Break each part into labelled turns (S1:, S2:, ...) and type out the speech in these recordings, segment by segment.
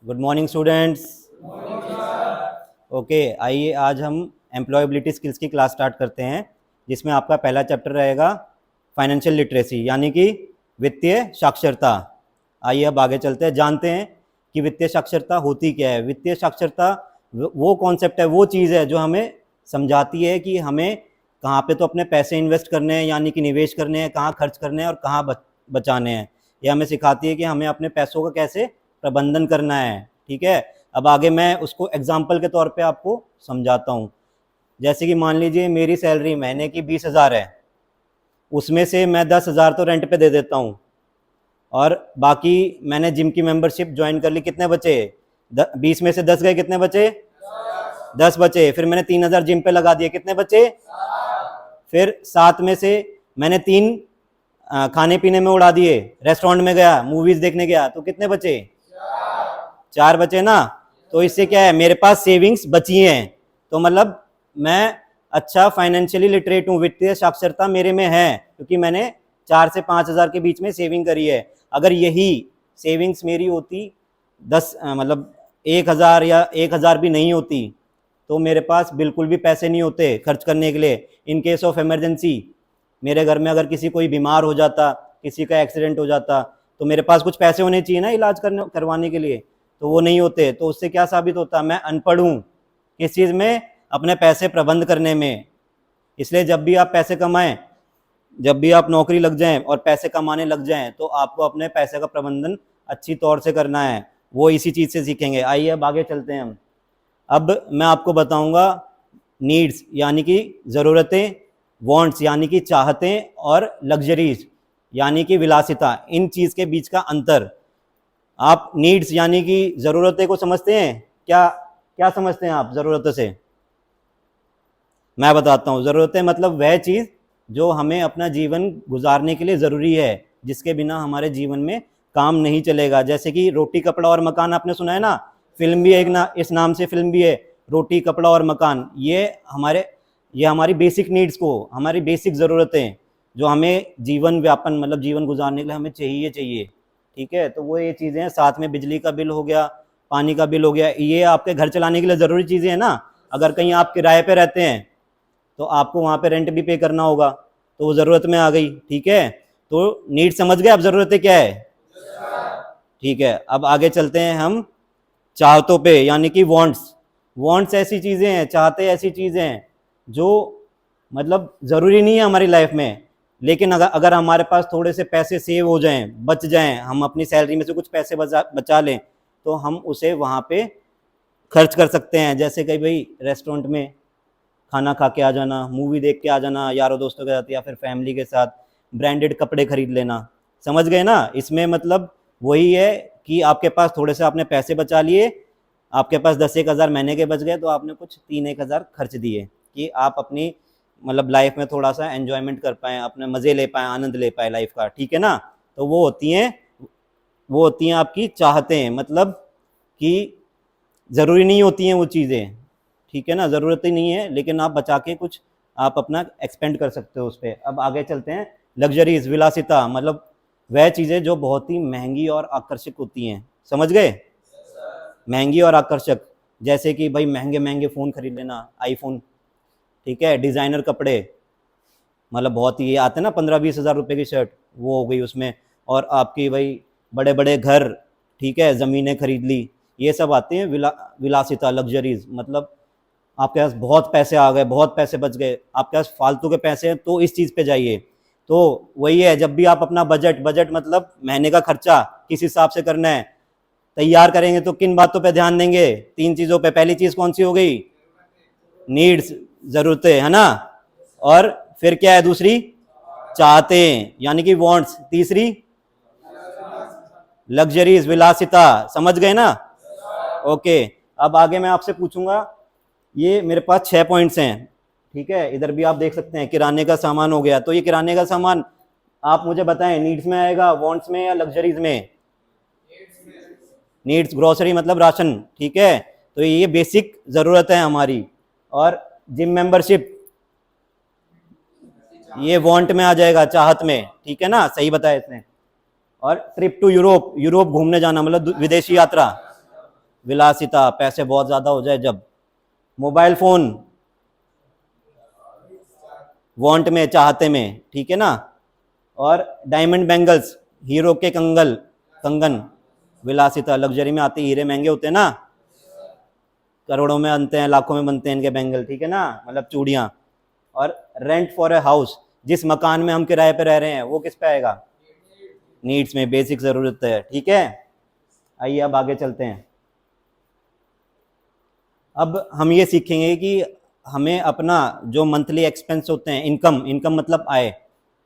S1: Good morning students. Okay, आइए आज हम एम्प्लॉयबिलिटी स्किल्स की क्लास स्टार्ट करते हैं, जिसमें आपका पहला चैप्टर रहेगा फाइनेंशियल लिटरेसी यानी कि वित्तीय साक्षरता। आइए अब आगे चलते हैं, जानते हैं कि वित्तीय साक्षरता होती क्या है। वित्तीय साक्षरता वो कॉन्सेप्ट है, वो चीज़ है जो हमें समझाती है कि हमें कहाँ पे तो अपने पैसे इन्वेस्ट करने हैं यानी कि निवेश करने हैं, कहाँ खर्च करने हैं और कहाँ बचाने हैं। ये हमें सिखाती है कि हमें अपने पैसों का कैसे प्रबंधन करना है। ठीक है, अब आगे मैं उसको एग्जाम्पल के तौर पे आपको समझाता हूँ। जैसे कि मान लीजिए मेरी सैलरी महीने की 20,000 है, उसमें से मैं 10,000 तो रेंट पे दे देता हूँ और बाकी मैंने जिम की मेंबरशिप ज्वाइन कर ली। कितने बचे? 20 में से 10 गए, कितने बचे? 10 बचे। फिर मैंने 3,000 जिम पे लगा दिए, कितने बचे? फिर 7 में से मैंने 3 खाने पीने में उड़ा दिए, रेस्टोरेंट में गया, मूवीज देखने गया, तो कितने बचे? 4 बचे ना। तो इससे क्या है, मेरे पास सेविंग्स बची हैं, तो मतलब मैं अच्छा फाइनेंशियली लिटरेट हूँ, वित्तीय साक्षरता मेरे में है, क्योंकि मैंने 4 से 5,000 के बीच में सेविंग करी है। अगर यही सेविंग्स मेरी होती 10 मतलब 1,000 या 1,000 भी नहीं होती, तो मेरे पास बिल्कुल भी पैसे नहीं होते खर्च करने के लिए। इन केस ऑफ इमरजेंसी, मेरे घर में अगर किसी कोई बीमार हो जाता, किसी का एक्सीडेंट हो जाता, तो मेरे पास कुछ पैसे होने चाहिए ना इलाज करवाने के लिए, तो वो नहीं होते। तो उससे क्या साबित होता? मैं अनपढ़ हूँ किस चीज़ में? अपने पैसे प्रबंध करने में। इसलिए जब भी आप पैसे कमाएं, जब भी आप नौकरी लग जाएं और पैसे कमाने लग जाएं, तो आपको अपने पैसे का प्रबंधन अच्छी तौर से करना है। वो इसी चीज़ से सीखेंगे। आइए अब आगे चलते हैं हम। अब मैं आपको बताऊंगा नीड्स यानी कि ज़रूरतें, वांट्स यानी कि चाहतें, और लग्जरीज यानी कि विलासिता, इन चीज़ के बीच का अंतर। आप नीड्स यानी कि ज़रूरतें को समझते हैं क्या? क्या समझते हैं आप ज़रूरतों से? मैं बताता हूँ। ज़रूरतें मतलब वह चीज़ जो हमें अपना जीवन गुजारने के लिए ज़रूरी है, जिसके बिना हमारे जीवन में काम नहीं चलेगा। जैसे कि रोटी कपड़ा और मकान, आपने सुना है ना, फिल्म भी एक ना, इस नाम से फिल्म भी है, रोटी कपड़ा और मकान। ये हमारी बेसिक नीड्स को, हमारी बेसिक ज़रूरतें जो हमें जीवन व्यापन मतलब जीवन गुजारने के लिए हमें चाहिए। ठीक है, तो वो ये चीज़ें हैं। साथ में बिजली का बिल हो गया, पानी का बिल हो गया, ये आपके घर चलाने के लिए ज़रूरी चीज़ें हैं ना। अगर कहीं आप किराए पे रहते हैं तो आपको वहाँ पे रेंट भी पे करना होगा, तो वो ज़रूरत में आ गई। ठीक है, तो नीड समझ गए, अब ज़रूरतें क्या है? ठीक है, अब आगे चलते हैं हम चाहतों पे यानी कि वांट्स। वांट्स ऐसी चीज़ें हैं, चाहते ऐसी चीज़ें हैं जो मतलब ज़रूरी नहीं है हमारी लाइफ में, लेकिन अगर हमारे पास थोड़े से पैसे सेव हो जाएं, बच जाएं, हम अपनी सैलरी में से कुछ पैसे बचा लें, तो हम उसे वहाँ पे खर्च कर सकते हैं। जैसे कि भाई रेस्टोरेंट में खाना खा के आ जाना, मूवी देख के आ जाना यारों दोस्तों के साथ, या फिर फैमिली के साथ ब्रांडेड कपड़े खरीद लेना। समझ गए ना? इसमें मतलब वही है कि आपके पास थोड़े से आपने पैसे बचा लिए, आपके पास 10-1 हज़ार महीने के बच गए, तो आपने कुछ 3-1 हज़ार खर्च दिए कि आप अपनी मतलब लाइफ में थोड़ा सा एन्जॉयमेंट कर पाएँ, अपने मज़े ले पाएँ, आनंद ले पाएँ लाइफ का। ठीक है ना? तो वो होती हैं आपकी चाहतें, मतलब कि ज़रूरी नहीं होती हैं वो चीज़ें। ठीक है ना, ज़रूरत ही नहीं है, लेकिन आप बचा के कुछ आप अपना एक्सपेंड कर सकते हो उस पर। अब आगे चलते हैं। लग्जरीज, विलासिता, मतलब वह चीज़ें जो बहुत ही महंगी और आकर्षक होती हैं। समझ गए? महंगी और आकर्षक, जैसे कि भाई महंगे महंगे फ़ोन खरीद लेना, आईफोन। ठीक है, डिज़ाइनर कपड़े, मतलब बहुत ही आते हैं ना 15-20 हज़ार रुपये की शर्ट, वो हो गई उसमें। और आपकी भाई बड़े बड़े घर, ठीक है, ज़मीनें खरीद ली, ये सब आते हैं विलासिता, लग्जरीज। मतलब आपके पास बहुत पैसे आ गए, बहुत पैसे बच गए, आपके पास फालतू के पैसे हैं, तो इस चीज़ पे जाइए। तो वही है, जब भी आप अपना बजट मतलब महीने का खर्चा किस हिसाब से करना है तैयार करेंगे, तो किन बातों पे ध्यान देंगे? 3 चीज़ों पे। पहली चीज़ कौन सी हो गई? नीड्स, ज़रूरतें, है ना। और फिर क्या है दूसरी? चाहते यानी कि वांट्स। तीसरी लग्जरीज, विलासिता। समझ गए ना? ओके, अब आगे मैं आपसे पूछूंगा, ये मेरे पास 6 पॉइंट्स हैं। ठीक है, इधर भी आप देख सकते हैं, किराने का सामान हो गया। तो ये किराने का सामान आप मुझे बताएं, नीड्स में आएगा, वांट्स में, या लग्जरीज में? नीड्स, ग्रोसरी मतलब राशन। ठीक है, तो ये बेसिक ज़रूरत है हमारी। और जिम मेंबरशिप, ये वांट में आ जाएगा, चाहत में। ठीक है ना, सही बताया इसने। और ट्रिप टू यूरोप, यूरोप घूमने जाना मतलब विदेशी यात्रा, विलासिता, पैसे बहुत ज़्यादा हो जाए जब। मोबाइल फ़ोन, वांट में, चाहते में, ठीक है ना। और डायमंड बैंगल्स, हीरो के कंगल, कंगन, विलासिता, लग्जरी में आते, हीरे महंगे होते हैं ना, करोड़ों में बनते हैं, लाखों में बनते हैं इनके बैंगल, ठीक है ना, मतलब चूड़ियाँ। और रेंट फॉर ए हाउस, जिस मकान में हम किराए पे रह रहे हैं वो किस पे आएगा, नीड्स में, बेसिक ज़रूरत है, ठीक है। आइए अब आगे चलते हैं। अब हम ये सीखेंगे कि हमें अपना जो मंथली एक्सपेंस होते हैं, इनकम, इनकम मतलब आय,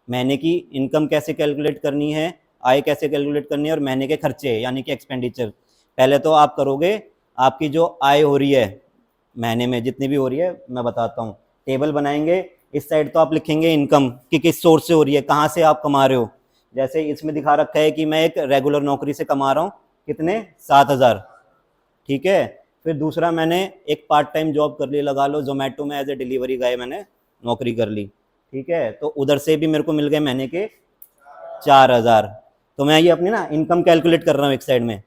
S1: महीने की इनकम कैसे कैलकुलेट करनी है, आय कैसे कैलकुलेट करनी है, और महीने के खर्चे यानी कि एक्सपेंडिचर। पहले तो आप करोगे, आपकी जो आय हो रही है महीने में जितनी भी हो रही है, मैं बताता हूँ, टेबल बनाएंगे। इस साइड तो आप लिखेंगे इनकम कि किस सोर्स से हो रही है, कहाँ से आप कमा रहे हो। जैसे इसमें दिखा रखा है कि मैं एक रेगुलर नौकरी से कमा रहा हूँ, कितने, 7,000, ठीक है। फिर दूसरा, मैंने एक पार्ट टाइम जॉब कर ली, लगा लो जोमेटो में एज ए डिलीवरी गाय मैंने नौकरी कर ली, ठीक है। तो उधर से भी मेरे को मिल गए महीने के 4,000। तो मैं ये अपनी ना इनकम कैलकुलेट कर रहा हूँ एक साइड में।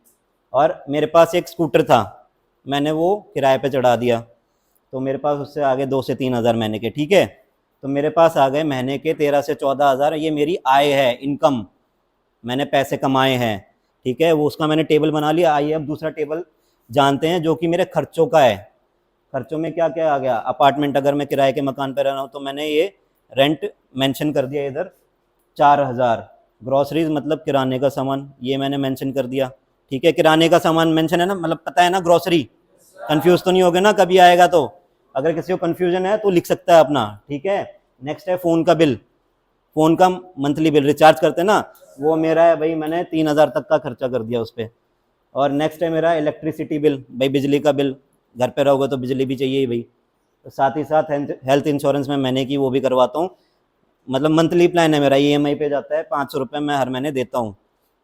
S1: और मेरे पास एक स्कूटर था, मैंने वो किराए पे चढ़ा दिया, तो मेरे पास उससे आगे 2 से 3 हज़ार महीने के, ठीक है। तो मेरे पास आ गए महीने के 13 से 14 हज़ार, ये मेरी आय है, इनकम, मैंने पैसे कमाए हैं, ठीक है। वो उसका मैंने टेबल बना लिया। आइए अब दूसरा टेबल जानते हैं जो कि मेरे खर्चों का है। खर्चों में क्या क्या आ गया, अपार्टमेंट, अगर मैं किराए के मकान पर रह रहा हूँ तो मैंने ये रेंट मेंशन कर दिया इधर, 4,000। ग्रॉसरीज मतलब किराने का सामान, ये मैंने मेंशन कर दिया, ठीक है। किराने का सामान मेंशन है ना, मतलब पता है ना ग्रॉसरी, कंफ्यूज तो नहीं हो गए ना कभी आएगा तो। अगर किसी को कंफ्यूजन है तो लिख सकता है अपना, ठीक है। नेक्स्ट है फ़ोन का बिल, फ़ोन का मंथली बिल रिचार्ज करते हैं ना, वो मेरा है भाई, मैंने 3,000 तक का खर्चा कर दिया उस पर। और नेक्स्ट है मेरा इलेक्ट्रिसिटी बिल, भाई बिजली का बिल, घर पे रहोगे तो बिजली भी चाहिए ही भाई। तो साथ ही साथ हेल्थ इंश्योरेंस में मैंने की, वो भी करवाता हूँ, मतलब मंथली प्लान है मेरा, ईएमआई पे जाता है, 500 रुपये मैं हर महीने देता हूँ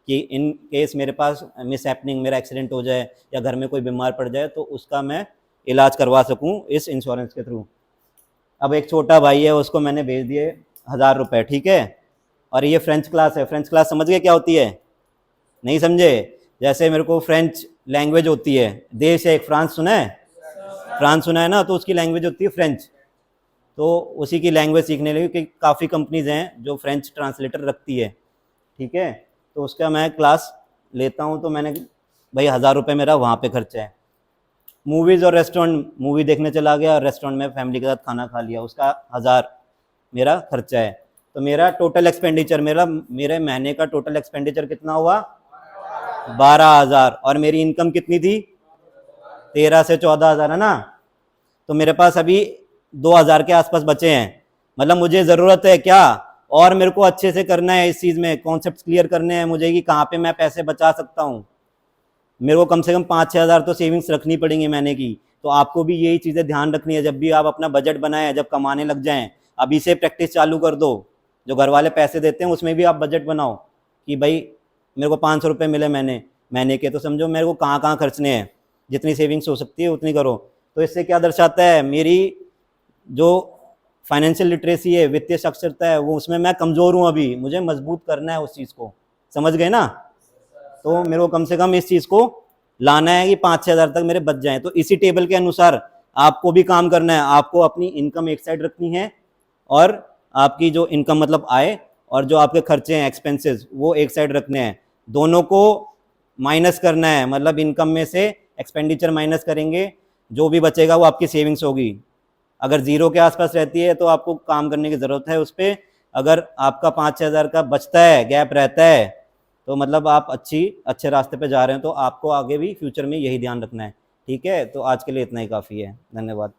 S1: कि इन केस मेरे पास मिस हैपनिंग, मेरा एक्सीडेंट हो जाए या घर में कोई बीमार पड़ जाए तो उसका मैं इलाज करवा सकूँ इस इंश्योरेंस के थ्रू। अब एक छोटा भाई है, उसको मैंने भेज दिए 1,000 रुपये, ठीक है। और ये फ्रेंच क्लास है, फ्रेंच क्लास समझ गए क्या होती है, नहीं समझे। जैसे मेरे को फ्रेंच लैंग्वेज होती है, देश है एक, फ्रांस सुना है, फ्रांस सुना है ना, तो उसकी लैंग्वेज होती है फ्रेंच। तो उसी की लैंग्वेज सीखने लगी कि काफ़ी कंपनीज हैं जो फ्रेंच ट्रांसलेटर रखती है, ठीक है। तो उसका मैं क्लास लेता हूँ, तो मैंने भाई 1,000 रुपये मेरा वहाँ पे खर्चा है। मूवीज़ और रेस्टोरेंट, मूवी देखने चला गया और रेस्टोरेंट में फैमिली के साथ खाना खा लिया, उसका 1,000 मेरा खर्चा है। तो मेरा टोटल एक्सपेंडिचर, मेरे महीने का टोटल एक्सपेंडिचर कितना हुआ, 12,000। और मेरी इनकम कितनी थी, 13 से 14 हज़ार, है ना। तो मेरे पास अभी 2,000 के आसपास बचे हैं, मतलब मुझे ज़रूरत है क्या, और मेरे को अच्छे से करना है इस चीज़ में, कॉन्सेप्ट क्लियर करने हैं मुझे कि कहाँ पे मैं पैसे बचा सकता हूँ। मेरे को कम से कम 5-6 हज़ार तो सेविंग्स रखनी पड़ेंगी महीने की। तो आपको भी यही चीज़ें ध्यान रखनी है, जब भी आप अपना बजट बनाएं, जब कमाने लग जाएं, अभी से प्रैक्टिस चालू कर दो। जो घर वाले पैसे देते हैं उसमें भी आप बजट बनाओ कि भाई मेरे को 500 रुपये मिले महीने के, तो समझो मेरे को कहाँ कहाँ खर्चने हैं, जितनी सेविंग्स हो सकती है उतनी करो। तो इससे क्या दर्शाता है, मेरी जो फाइनेंशियल लिटरेसी है, वित्तीय साक्षरता है, वो उसमें मैं कमज़ोर हूँ, अभी मुझे मजबूत करना है उस चीज़ को, समझ गए ना। तो मेरे को कम से कम इस चीज़ को लाना है कि 5-6 हज़ार तक मेरे बच जाएं। तो इसी टेबल के अनुसार आपको भी काम करना है, आपको अपनी इनकम एक साइड रखनी है, और आपकी जो इनकम मतलब आय, और जो आपके खर्चे हैं एक्सपेंसेस, वो एक साइड रखने हैं। दोनों को माइनस करना है, मतलब इनकम में से एक्सपेंडिचर माइनस करेंगे, जो भी बचेगा वो आपकी सेविंग्स होगी। अगर ज़ीरो के आसपास रहती है तो आपको काम करने की ज़रूरत है उस पर। अगर आपका 5-6 हज़ार का बचता है, गैप रहता है, तो मतलब आप अच्छे रास्ते पे जा रहे हैं। तो आपको आगे भी फ्यूचर में यही ध्यान रखना है, ठीक है। तो आज के लिए इतना ही काफ़ी है, धन्यवाद।